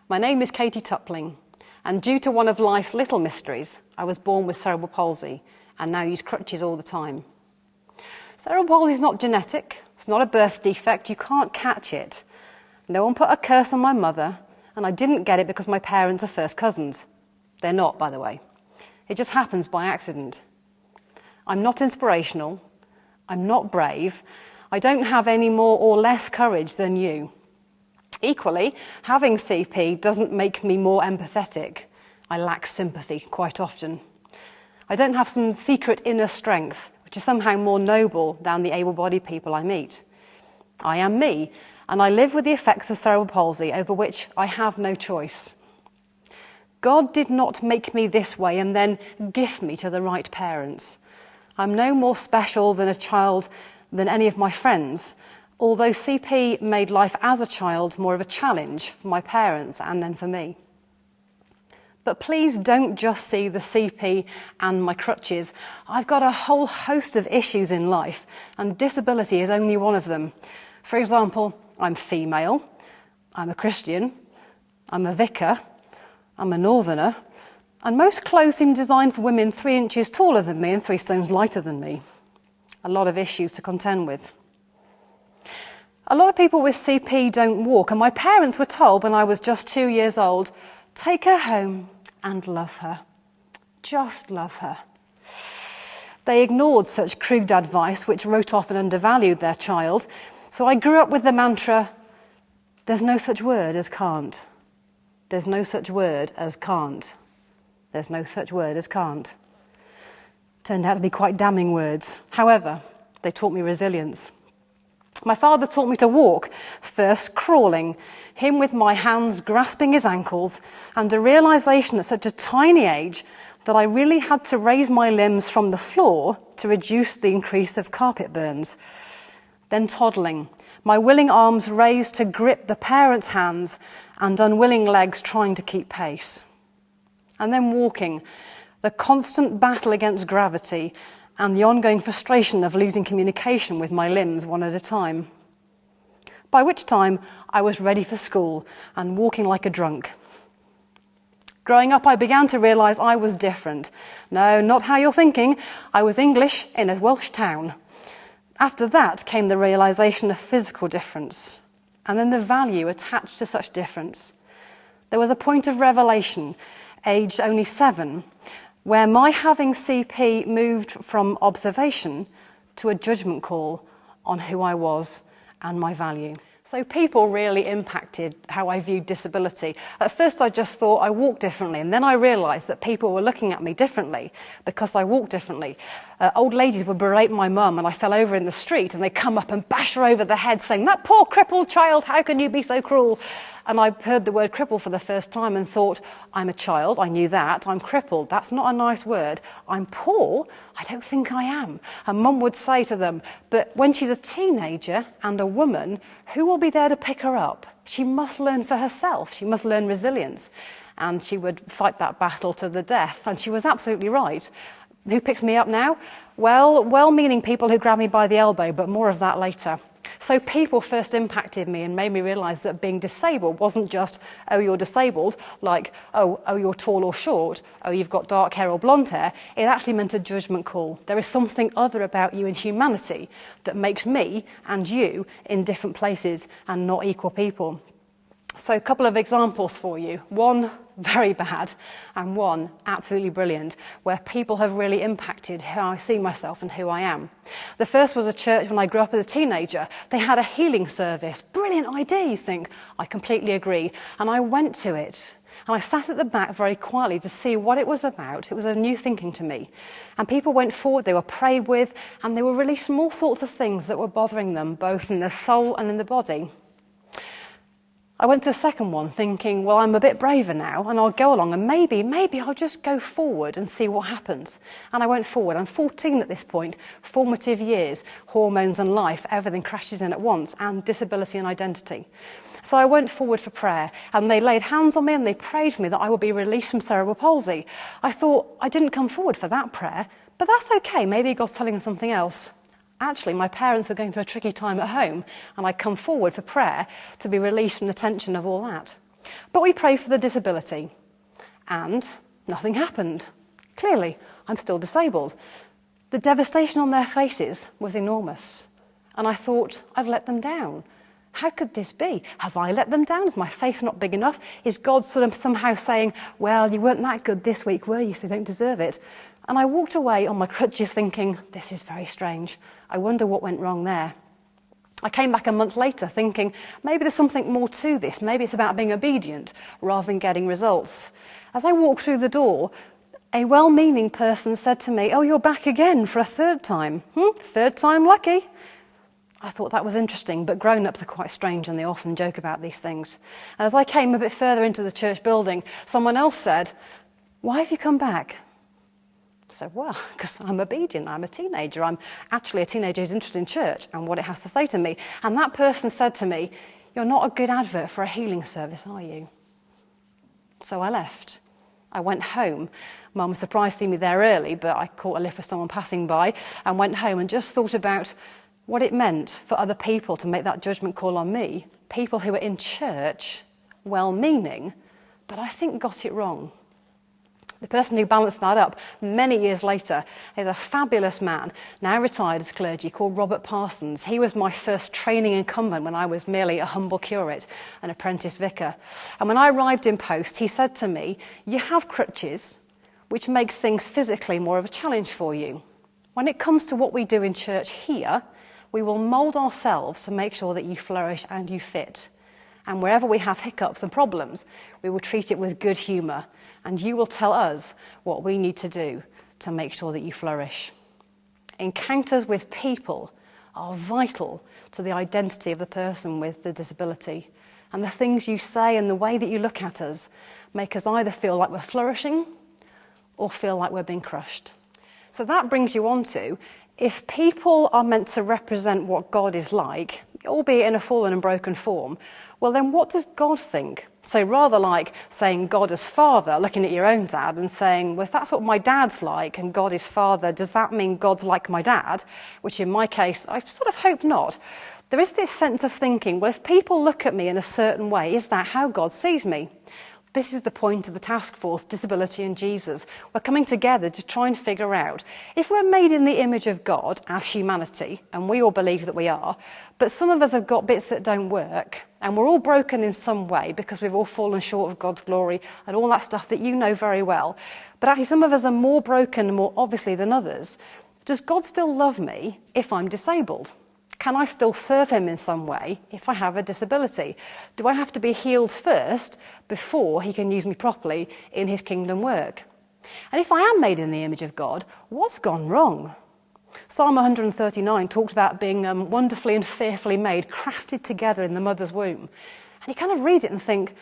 My name is Katie Tupling, and due to one of life's little mysteries, I was born with cerebral palsy and now use crutches all the time. Cerebral palsy is not genetic, it's not a birth defect, you can't catch it. No one put a curse on my mother, and I didn't get it because my parents are first cousins. They're not, by the way. It just happens by accident. I'm not inspirational, I'm not brave, I don't have any more or less courage than you. Equally, having CP doesn't make me more empathetic. I lack sympathy quite often. I don't have some secret inner strength, which is somehow more noble than the able-bodied people I meet. I am me, and I live with the effects of cerebral palsy over which I have no choice. God did not make me this way and then gift me to the right parents. I'm no more special than a child than any of my friends, although CP made life as a child more of a challenge for my parents and then for me. But please don't just see the CP and my crutches. I've got a whole host of issues in life, and disability is only one of them. For example, I'm female, I'm a Christian, I'm a vicar, I'm a northerner, and most clothes seem designed for women 3 inches taller than me and 3 stones lighter than me. A lot of issues to contend with. A lot of people with CP don't walk, and my parents were told when I was just 2 years old, take her home and love her. Just love her. They ignored such crude advice, which wrote off and undervalued their child, so I grew up with the mantra, there's no such word as can't. There's no such word as can't. There's no such word as can't. Turned out to be quite damning words. However, they taught me resilience. My father taught me to walk, first crawling, him with my hands grasping his ankles, and a realization at such a tiny age that I really had to raise my limbs from the floor to reduce the increase of carpet burns. Then toddling, my willing arms raised to grip the parents' hands and unwilling legs trying to keep pace. And then walking, the constant battle against gravity and the ongoing frustration of losing communication with my limbs one at a time. By which time I was ready for school and walking like a drunk. Growing up, I began to realise I was different. No, not how you're thinking. I was English in a Welsh town. After that came the realisation of physical difference, and then the value attached to such difference. There was a point of revelation, aged only 7, where my having CP moved from observation to a judgment call on who I was and my value. So people really impacted how I viewed disability. At first I just thought I walked differently, and then I realised that people were looking at me differently because I walked differently. Old ladies would berate my mum and I fell over in the street, and they'd come up and bash her over the head saying, that poor crippled child, how can you be so cruel? And I heard the word cripple for the first time and thought, I'm a child, I knew that, I'm crippled, that's not a nice word. I'm poor, I don't think I am. And mum would say to them, but when she's a teenager and a woman, who will be there to pick her up? She must learn for herself, she must learn resilience. And she would fight that battle to the death, and she was absolutely right. Who picks me up now? Well, well-meaning people who grab me by the elbow, but more of that later. So people first impacted me and made me realise that being disabled wasn't just, oh, you're disabled, like, oh, you're tall or short, oh, you've got dark hair or blonde hair. It actually meant a judgment call. There is something other about you in humanity that makes me and you in different places and not equal people. So a couple of examples for you. One very bad and one absolutely brilliant, where people have really impacted how I see myself and who I am. The first was a church when I grew up as a teenager. They had a healing service. Brilliant idea, you think. I completely agree. And I went to it. And I sat at the back very quietly to see what it was about. It was a new thinking to me. And people went forward, they were prayed with, and they were released from all sorts of things that were bothering them, both in the soul and in the body. I went to a second one thinking, well, I'm a bit braver now and I'll go along and maybe I'll just go forward and see what happens. And I went forward. I'm 14 at this point, formative years, hormones and life, everything crashes in at once, and disability and identity. So I went forward for prayer, and they laid hands on me and they prayed for me that I would be released from cerebral palsy. I thought, I didn't come forward for that prayer, but that's okay, maybe God's telling them something else. Actually, my parents were going through a tricky time at home, and I'd come forward for prayer to be released from the tension of all that. But we prayed for the disability, and nothing happened. Clearly, I'm still disabled. The devastation on their faces was enormous, and I thought, I've let them down. How could this be? Have I let them down? Is my faith not big enough? Is God sort of somehow saying, well, you weren't that good this week, were you, so you don't deserve it? And I walked away on my crutches thinking, this is very strange. I wonder what went wrong there. I came back a month later thinking, maybe there's something more to this. Maybe it's about being obedient rather than getting results. As I walked through the door, a well-meaning person said to me, oh, you're back again for a third time. Third time lucky. I thought that was interesting, but grown-ups are quite strange and they often joke about these things. And as I came a bit further into the church building, someone else said, why have you come back? I said, well, because I'm obedient, I'm a teenager. I'm actually a teenager who's interested in church and what it has to say to me. And that person said to me, you're not a good advert for a healing service, are you? So I left. I went home. Mum was surprised to see me there early, but I caught a lift with someone passing by and went home and just thought about what it meant for other people to make that judgment call on me, people who were in church, well-meaning, but I think got it wrong. The person who balanced that up many years later is a fabulous man, now retired as clergy, called Robert Parsons. He was my first training incumbent when I was merely a humble curate, an apprentice vicar. And when I arrived in post, he said to me, you have crutches, which makes things physically more of a challenge for you. When it comes to what we do in church here, we will mould ourselves to make sure that you flourish and you fit. And wherever we have hiccups and problems, we will treat it with good humour, and you will tell us what we need to do to make sure that you flourish. Encounters with people are vital to the identity of the person with the disability, and the things you say and the way that you look at us make us either feel like we're flourishing or feel like we're being crushed. So that brings you on to, if people are meant to represent what God is like, albeit in a fallen and broken form, well then what does God think? So rather like saying God as Father, looking at your own dad and saying, well, if that's what my dad's like and God is Father, does that mean God's like my dad? Which in my case, I sort of hope not. There is this sense of thinking, well, if people look at me in a certain way, is that how God sees me? This is the point of the task force, Disability and Jesus. We're coming together to try and figure out if we're made in the image of God as humanity, and we all believe that we are, but some of us have got bits that don't work, and we're all broken in some way because we've all fallen short of God's glory and all that stuff that you know very well. But actually some of us are more broken and more obviously than others. Does God still love me if I'm disabled? Can I still serve him in some way if I have a disability? Do I have to be healed first before he can use me properly in his kingdom work? And if I am made in the image of God, what's gone wrong? Psalm 139 talks about being wonderfully and fearfully made, crafted together in the mother's womb. And you kind of read it and think,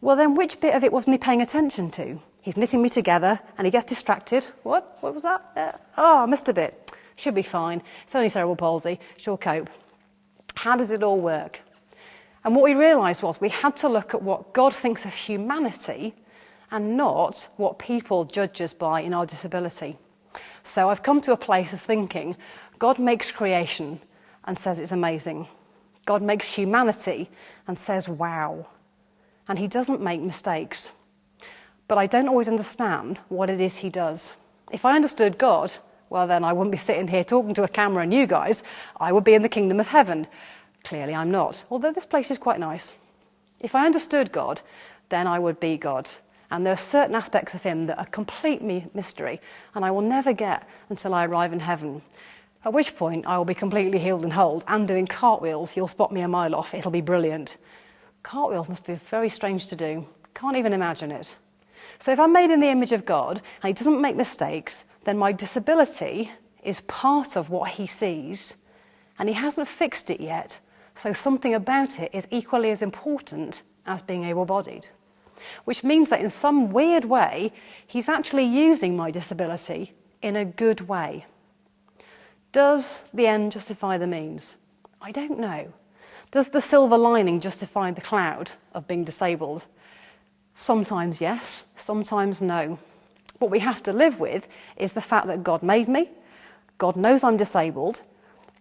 well then which bit of it wasn't he paying attention to? He's knitting me together and he gets distracted. What was that? I missed a bit. Should be fine. It's only cerebral palsy. She'll cope. How does it all work? And what we realised was we had to look at what God thinks of humanity and not what people judge us by in our disability. So I've come to a place of thinking, God makes creation and says it's amazing. God makes humanity and says, wow. And he doesn't make mistakes. But I don't always understand what it is he does. If I understood God, well then I wouldn't be sitting here talking to a camera and you guys. I would be in the kingdom of heaven. Clearly I'm not, although this place is quite nice. If I understood God, then I would be God. And there are certain aspects of him that are complete mystery, and I will never get until I arrive in heaven. At which point I will be completely healed and whole, and doing cartwheels. You'll spot me a mile off. It'll be brilliant. Cartwheels must be very strange to do. Can't even imagine it. So if I'm made in the image of God, and he doesn't make mistakes, then my disability is part of what he sees, and he hasn't fixed it yet. So something about it is equally as important as being able-bodied. Which means that in some weird way, he's actually using my disability in a good way. Does the end justify the means? I don't know. Does the silver lining justify the cloud of being disabled? Sometimes yes, sometimes no. What we have to live with is the fact that God made me, God knows I'm disabled,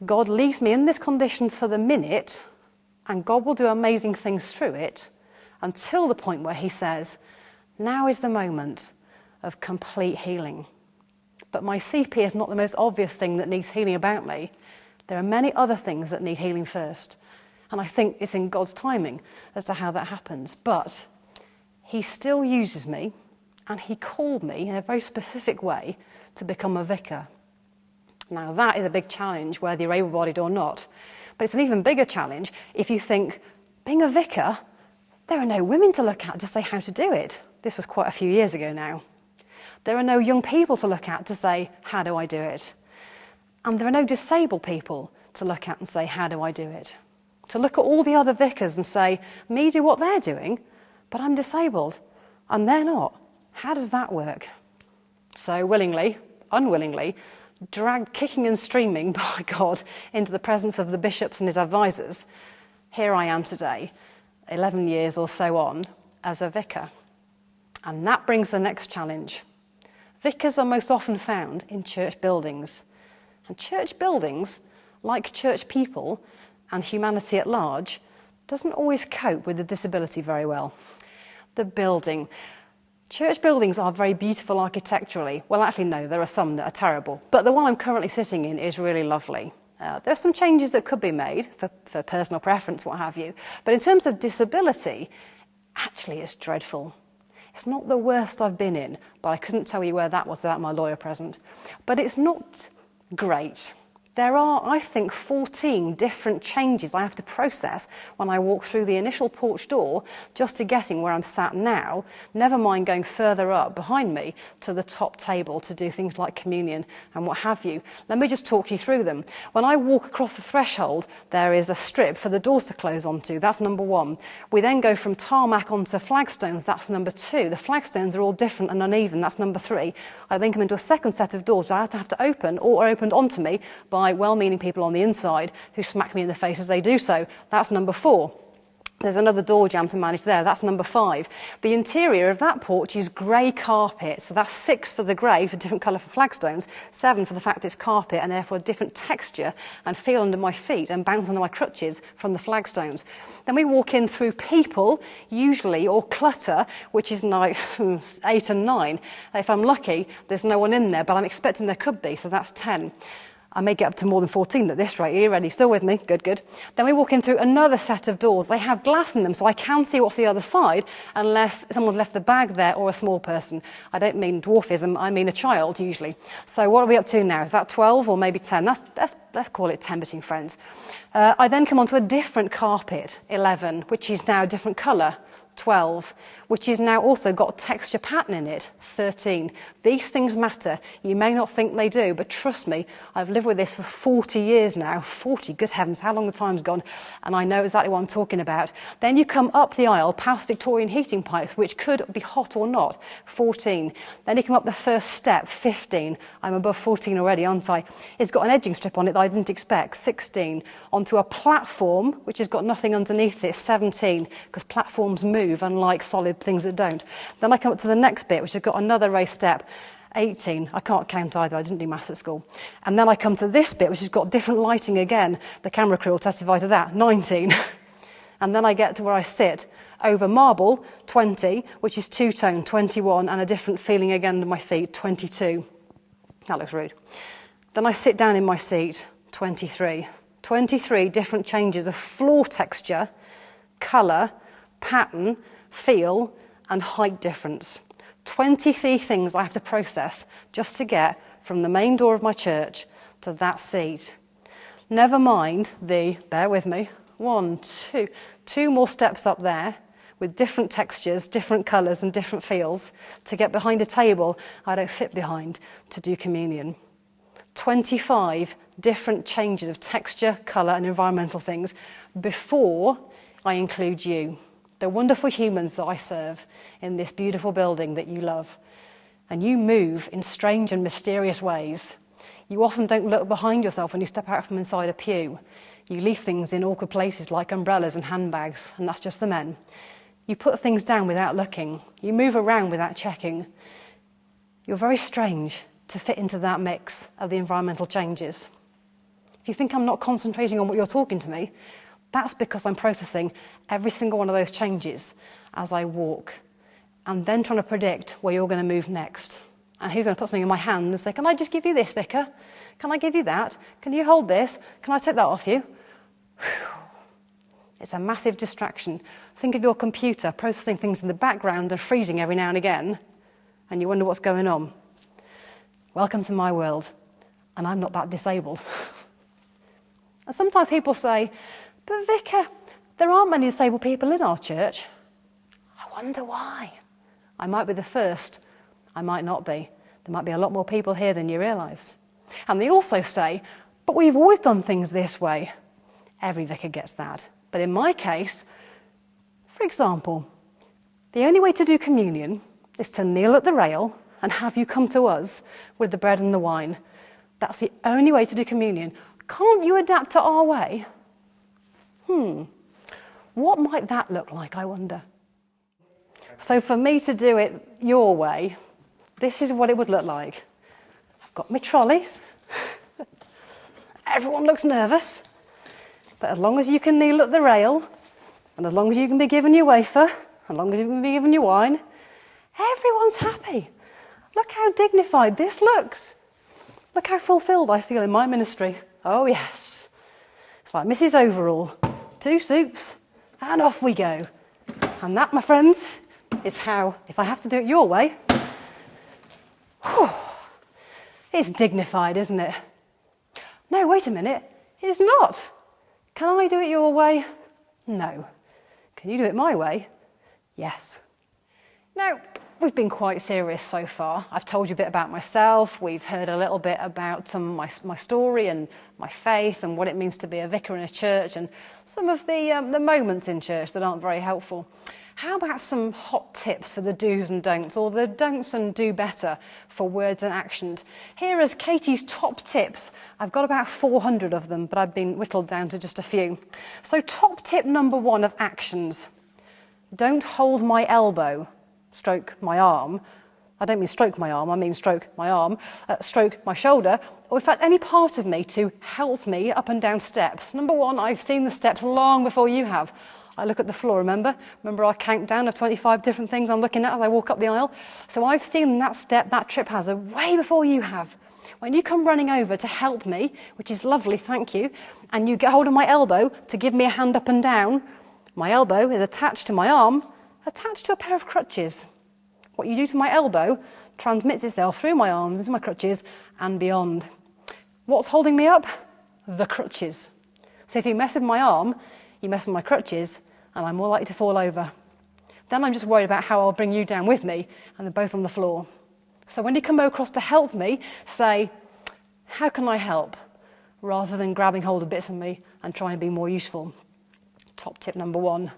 God leaves me in this condition for the minute, and God will do amazing things through it, until the point where he says, now is the moment of complete healing. But my CP is not the most obvious thing that needs healing about me. There are many other things that need healing first. And I think it's in God's timing as to how that happens. But he still uses me, and he called me in a very specific way to become a vicar. Now that is a big challenge, whether you're able-bodied or not. But it's an even bigger challenge if you think, being a vicar, there are no women to look at to say how to do it. This was quite a few years ago now. There are no young people to look at to say, how do I do it? And there are no disabled people to look at and say, how do I do it? To look at all the other vicars and say, me do what they're doing, but I'm disabled, and they're not. How does that work? So willingly, unwillingly, dragged kicking and streaming by God into the presence of the bishops and his advisors, here I am today, 11 years or so on, as a vicar. And that brings the next challenge. Vicars are most often found in church buildings. And church buildings, like church people and humanity at large, doesn't always cope with the disability very well. The building. Church buildings are very beautiful architecturally. Well, actually, no, there are some that are terrible. But the one I'm currently sitting in is really lovely. There are some changes that could be made for personal preference, what have you. But in terms of disability, actually it's dreadful. It's not the worst I've been in, but I couldn't tell you where that was without my lawyer present. But it's not great. There are, I think, 14 different changes I have to process when I walk through the initial porch door just to getting where I'm sat now, never mind going further up behind me to the top table to do things like communion and what have you. Let me just talk you through them. When I walk across the threshold, there is a strip for the doors to close onto. That's number 1. We then go from tarmac onto flagstones. That's number 2. The flagstones are all different and uneven. That's number 3. I then come into a second set of doors I have to open or are opened onto me by well-meaning people on the inside who smack me in the face as they do so. That's number 4. There's another door jamb to manage there. That's number 5. The interior of that porch is grey carpet. So that's 6 for the grey, for different colour for flagstones, 7 for the fact it's carpet and therefore a different texture and feel under my feet and bounce under my crutches from the flagstones. Then we walk in through people, usually, or clutter, which is now 8 and 9. If I'm lucky, there's no one in there, but I'm expecting there could be, so that's 10. I may get up to more than 14 at this rate. Are you ready? Still with me? Good, good. Then we walk in through another set of doors. They have glass in them, so I can see what's the other side, unless someone's left the bag there or a small person. I don't mean dwarfism, I mean a child, usually. So what are we up to now? Is that 12 or maybe 10? Let's call it 10 between friends. I then come onto a different carpet, 11, which is now a different colour, 12, which is now also got texture pattern in it, 13. These things matter. You may not think they do, but trust me, I've lived with this for 40 years now. 40, good heavens, how long the time's gone, and I know exactly what I'm talking about. Then you come up the aisle past Victorian heating pipes, which could be hot or not, 14. Then you come up the first step, 15. I'm above 14 already, aren't I? It's got an edging strip on it that I didn't expect, 16. Onto a platform, which has got nothing underneath it, 17, because platforms move, unlike solid things that don't. Then I come up to the next bit, which has got another raised step, 18. I can't count either, I didn't do maths at school. And then I come to this bit, which has got different lighting again. The camera crew will testify to that, 19. And then I get to where I sit, over marble, 20, which is two-tone, 21, and a different feeling again under my feet, 22. That looks rude. Then I sit down in my seat, 23. 23 different changes of floor texture, colour, pattern, feel, and height difference. 23 things I have to process just to get from the main door of my church to that seat. Never mind bear with me, 2 more steps up there with different textures, different colours and different feels to get behind a table I don't fit behind to do communion. 25 different changes of texture, colour and environmental things before I include you, the wonderful humans that I serve in this beautiful building that you love. And you move in strange and mysterious ways. You often don't look behind yourself when you step out from inside a pew. You leave things in awkward places like umbrellas and handbags, and that's just the men. You put things down without looking. You move around without checking. You're very strange to fit into that mix of the environmental changes. If you think I'm not concentrating on what you're talking to me, that's because I'm processing every single one of those changes as I walk, and then trying to predict where you're going to move next. And who's going to put something in my hand and say, can I just give you this, Vicar? Can I give you that? Can you hold this? Can I take that off you? Whew. It's a massive distraction. Think of your computer processing things in the background and freezing every now and again, and you wonder what's going on. Welcome to my world, and I'm not that disabled. And sometimes people say, but Vicar, there aren't many disabled people in our church. I wonder why. I might be the first, I might not be. There might be a lot more people here than you realise. And they also say, but we've always done things this way. Every vicar gets that. But in my case, for example, the only way to do communion is to kneel at the rail and have you come to us with the bread and the wine. That's the only way to do communion. Can't you adapt to our way? What might that look like, I wonder? So for me to do it your way, this is what it would look like. I've got my trolley. Everyone looks nervous. But as long as you can kneel at the rail, and as long as you can be given your wafer, as long as you can be given your wine, everyone's happy. Look how dignified this looks. Look how fulfilled I feel in my ministry. Oh yes. It's like Mrs. Overall, 2 soups, and off we go. And that, my friends, is how, if I have to do it your way, it's dignified, isn't it? No, wait a minute, it's not. Can I do it your way? No. Can you do it my way? Yes. Now, we've been quite serious so far. I've told you a bit about myself. We've heard a little bit about my story and my faith and what it means to be a vicar in a church and some of the moments in church that aren't very helpful. How about some hot tips for the do's and don'ts, or the don'ts and do better for words and actions? Here is Katie's top tips. I've got about 400 of them, but I've been whittled down to just a few. So top tip number 1 of actions. Don't hold my elbow, stroke my arm. I don't mean stroke my arm, I mean stroke my arm, stroke my shoulder, or in fact any part of me to help me up and down steps. Number 1, I've seen the steps long before you have. I look at the floor, remember our countdown of 25 different things I'm looking at as I walk up the aisle? So I've seen that step, that trip hazard, way before you have. When you come running over to help me, which is lovely, thank you, and you get hold of my elbow to give me a hand up and down, my elbow is attached to my arm, attached to a pair of crutches. What you do to my elbow transmits itself through my arms into my crutches and beyond. What's holding me up? The crutches. So if you mess with my arm, you mess with my crutches, and I'm more likely to fall over. Then I'm just worried about how I'll bring you down with me, and they're both on the floor. So when you come across to help me, say, how can I help? Rather than grabbing hold of bits of me and trying to be more useful. Top tip number 1,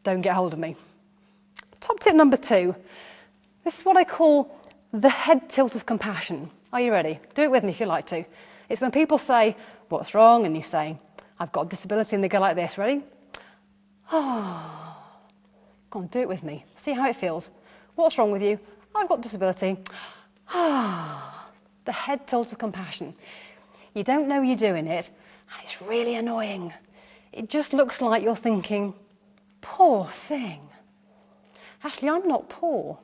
don't get hold of me. Top tip number 2, this is what I call the head tilt of compassion. Are you ready? Do it with me if you like to. It's when people say, what's wrong? And you say, I've got a disability, and they go like this, ready? Oh, go on, do it with me. See how it feels. What's wrong with you? I've got a disability. Ah, the head tilt of compassion. You don't know you're doing it, and it's really annoying. It just looks like you're thinking, poor thing. Actually, I'm not poor.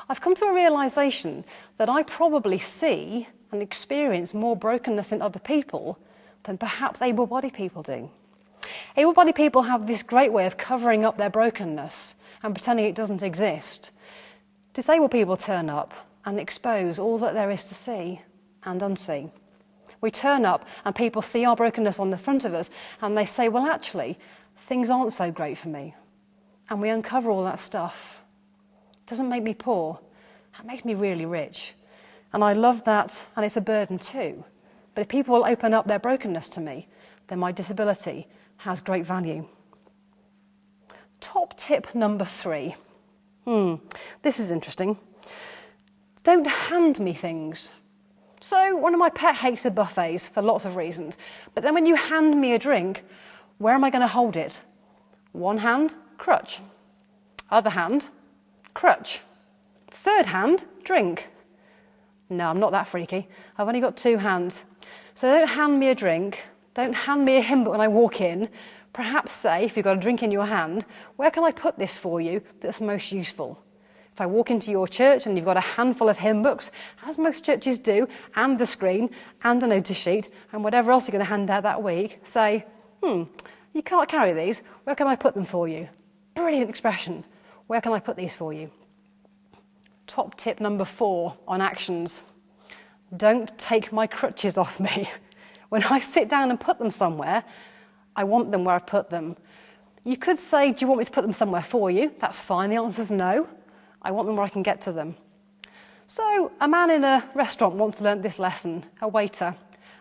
I've come to a realisation that I probably see and experience more brokenness in other people than perhaps able-bodied people do. Able-bodied people have this great way of covering up their brokenness and pretending it doesn't exist. Disabled people turn up and expose all that there is to see and unsee. We turn up and people see our brokenness on the front of us and they say, well, actually, things aren't so great for me. And we uncover all that stuff. It doesn't make me poor. It makes me really rich. And I love that, and it's a burden too. But if people will open up their brokenness to me, then my disability has great value. Top tip number 3. This is interesting. Don't hand me things. So one of my pet hates are buffets for lots of reasons. But then when you hand me a drink, where am I going to hold it? One hand, crutch. Other hand, crutch. Third hand, drink. No, I'm not that freaky. I've only got 2 hands. So don't hand me a drink. Don't hand me a hymn book when I walk in. Perhaps say, if you've got a drink in your hand, where can I put this for you that's most useful? If I walk into your church and you've got a handful of hymn books, as most churches do, and the screen, and a notice sheet, and whatever else you're going to hand out that week, say, you can't carry these, where can I put them for you? Brilliant expression. Where can I put these for you? Top tip number 4 on actions. Don't take my crutches off me. When I sit down and put them somewhere, I want them where I've put them. You could say, do you want me to put them somewhere for you? That's fine. The answer's no. I want them where I can get to them. So a man in a restaurant once learnt this lesson, a waiter.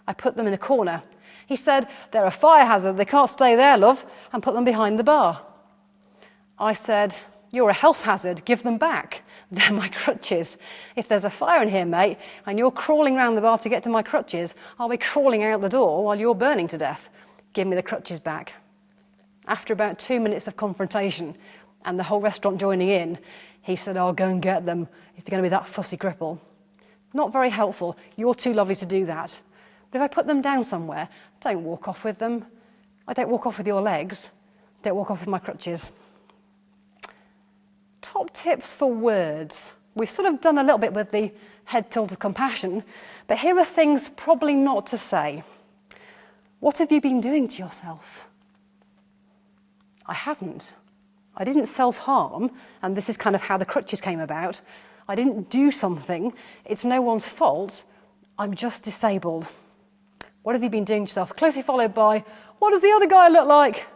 I put them in a corner. He said, they're a fire hazard. They can't stay there, love, and put them behind the bar. I said, you're a health hazard. Give them back. They're my crutches. If there's a fire in here, mate, and you're crawling around the bar to get to my crutches, I'll be crawling out the door while you're burning to death. Give me the crutches back. After about 2 minutes of confrontation and the whole restaurant joining in, he said, I'll go and get them if you're going to be that fussy cripple. Not very helpful. You're too lovely to do that. But if I put them down somewhere, don't walk off with them. I don't walk off with your legs. Don't walk off with my crutches. Top tips for words. We've sort of done a little bit with the head tilt of compassion, but here are things probably not to say. What have you been doing to yourself? I haven't. I didn't self-harm, and this is kind of how the crutches came about. I didn't do something. It's no one's fault. I'm just disabled. What have you been doing to yourself? Closely followed by, what does the other guy look like?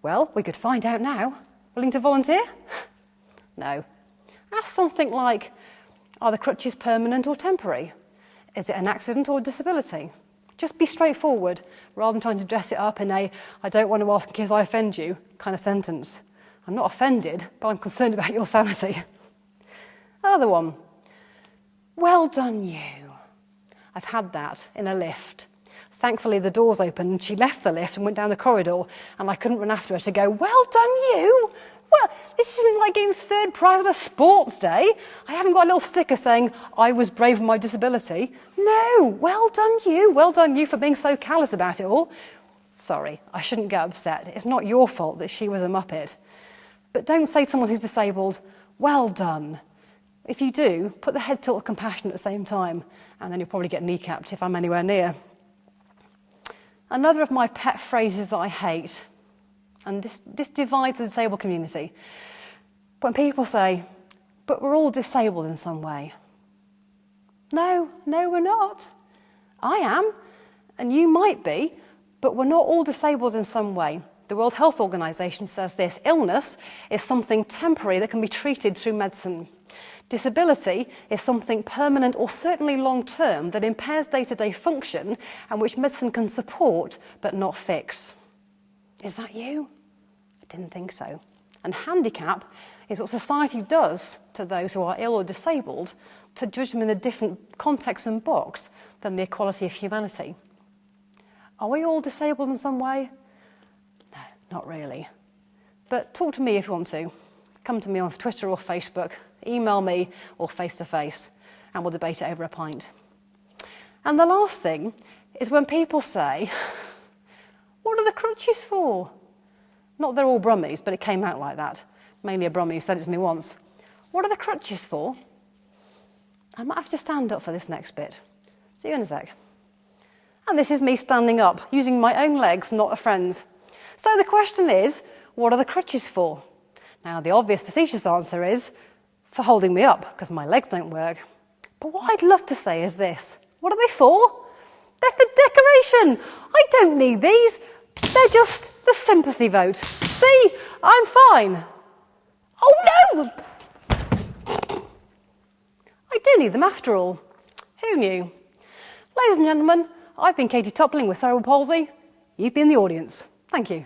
Well, we could find out now. Willing to volunteer? No. Ask something like, are the crutches permanent or temporary? Is it an accident or a disability? Just be straightforward, rather than trying to dress it up in a, I don't want to ask in case I offend you, kind of sentence. I'm not offended, but I'm concerned about your sanity. Another one. Well done, you. I've had that in a lift. Thankfully, the doors opened and she left the lift and went down the corridor, and I couldn't run after her to go, well done, you. Well, this isn't like getting third prize at a sports day. I haven't got a little sticker saying, I was brave in my disability. No, well done you for being so callous about it all. Sorry, I shouldn't get upset. It's not your fault that she was a muppet. But don't say to someone who's disabled, well done. If you do, put the head tilt of compassion at the same time, and then you'll probably get kneecapped if I'm anywhere near. Another of my pet phrases that I hate, and this divides the disabled community. When people say, but we're all disabled in some way. No, we're not. I am, and you might be, but we're not all disabled in some way. The World Health Organization says this: illness is something temporary that can be treated through medicine. Disability is something permanent or certainly long-term that impairs day-to-day function and which medicine can support but not fix. Is that you? I didn't think so. And handicap is what society does to those who are ill or disabled to judge them in a different context and box than the equality of humanity. Are we all disabled in some way? No, not really. But talk to me if you want to. Come to me on Twitter or Facebook, email me or face-to-face, and we'll debate it over a pint. And the last thing is when people say, what are the crutches for? Not they're all Brummies, but it came out like that. Mainly a Brummie who said it to me once. What are the crutches for? I might have to stand up for this next bit. See you in a sec. And this is me standing up, using my own legs, not a friend's. So the question is, what are the crutches for? Now, the obvious facetious answer is, for holding me up, because my legs don't work. But what I'd love to say is this: what are they for? They're for decoration. I don't need these. They're just the sympathy vote. See, I'm fine. Oh no! I do need them after all. Who knew? Ladies and gentlemen, I've been Katie Toppling with cerebral palsy. You've been the audience. Thank you.